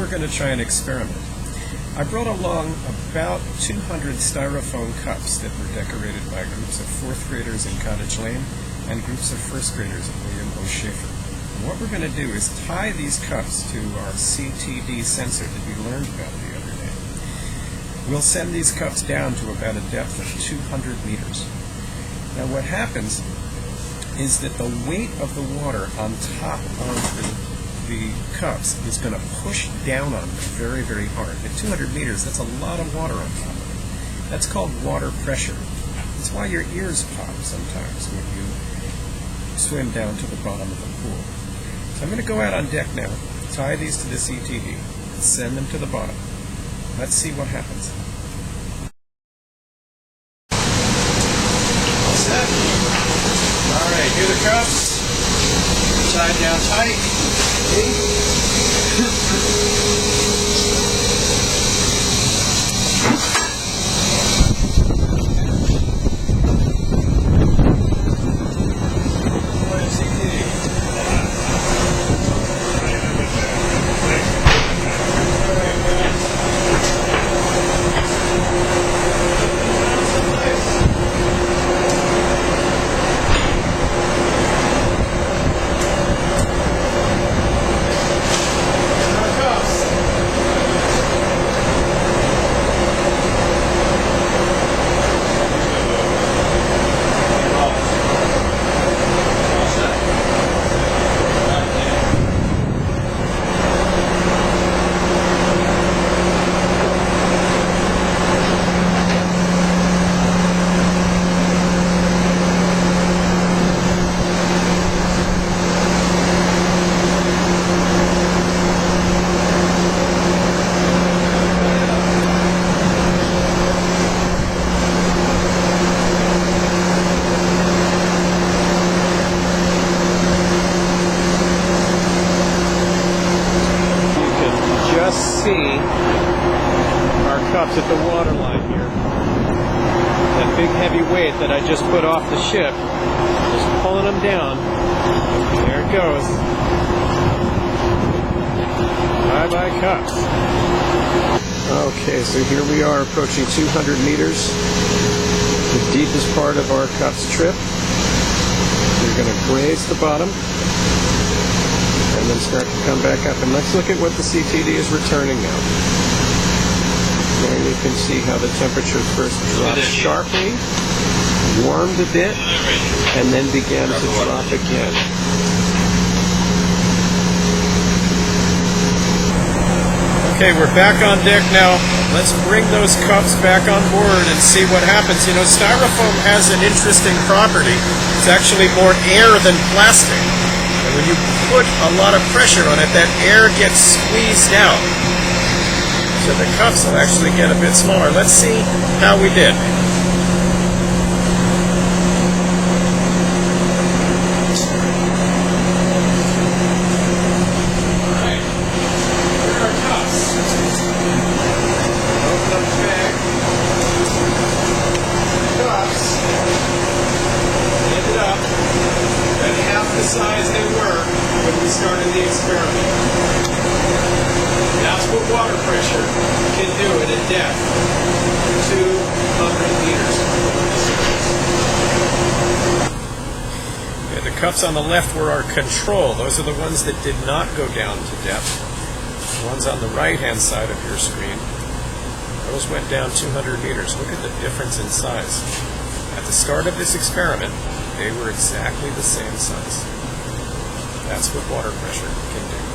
we're going to try an experiment. I brought along about 200 styrofoam cups that were decorated by groups of 4th graders in Cottage Lane and groups of 1st graders at William O. Schaefer. And what we're going to do is tie these cups to our CTD sensor that we learned about the other day. We'll send these cups down to about a depth of 200 meters. Now what happens is that the weight of the water on top of the cups is going to push down on them very, very hard. At 200 meters, that's a lot of water on top of it. That's called water pressure. It's why your ears pop sometimes when you swim down to the bottom of the pool. So I'm going to go out on deck now, tie these to the CTD, and send them to the bottom. Let's see what happens. All set? All right, here are the cups. Tied down tight. See our cups at the water line here. That big heavy weight that I just put off the ship, just pulling them down. There it goes. Bye-bye cups. Okay, so here we are approaching 200 meters, the deepest part of our cups trip. We're going to graze the bottom and then start to come back up. And let's look at what the CTD is returning now. There you can see how the temperature first dropped sharply, warmed a bit, and then began to drop again. Okay, we're back on deck now. Let's bring those cups back on board and see what happens. You know, styrofoam has an interesting property. It's actually more air than plastic. And when you put a lot of pressure on it, that air gets squeezed out. So the cups will actually get a bit smaller. Let's see how we did. Alright, here are our cups. Open up the bag. Cups ended up at half the size they were when we started the experiment. That's what water pressure can do at a depth of 200 meters. Okay, the cups on the left were our control. Those are the ones that did not go down to depth. The ones on the right-hand side of your screen, those went down 200 meters. Look at the difference in size. At the start of this experiment, they were exactly the same size. That's what water pressure can do.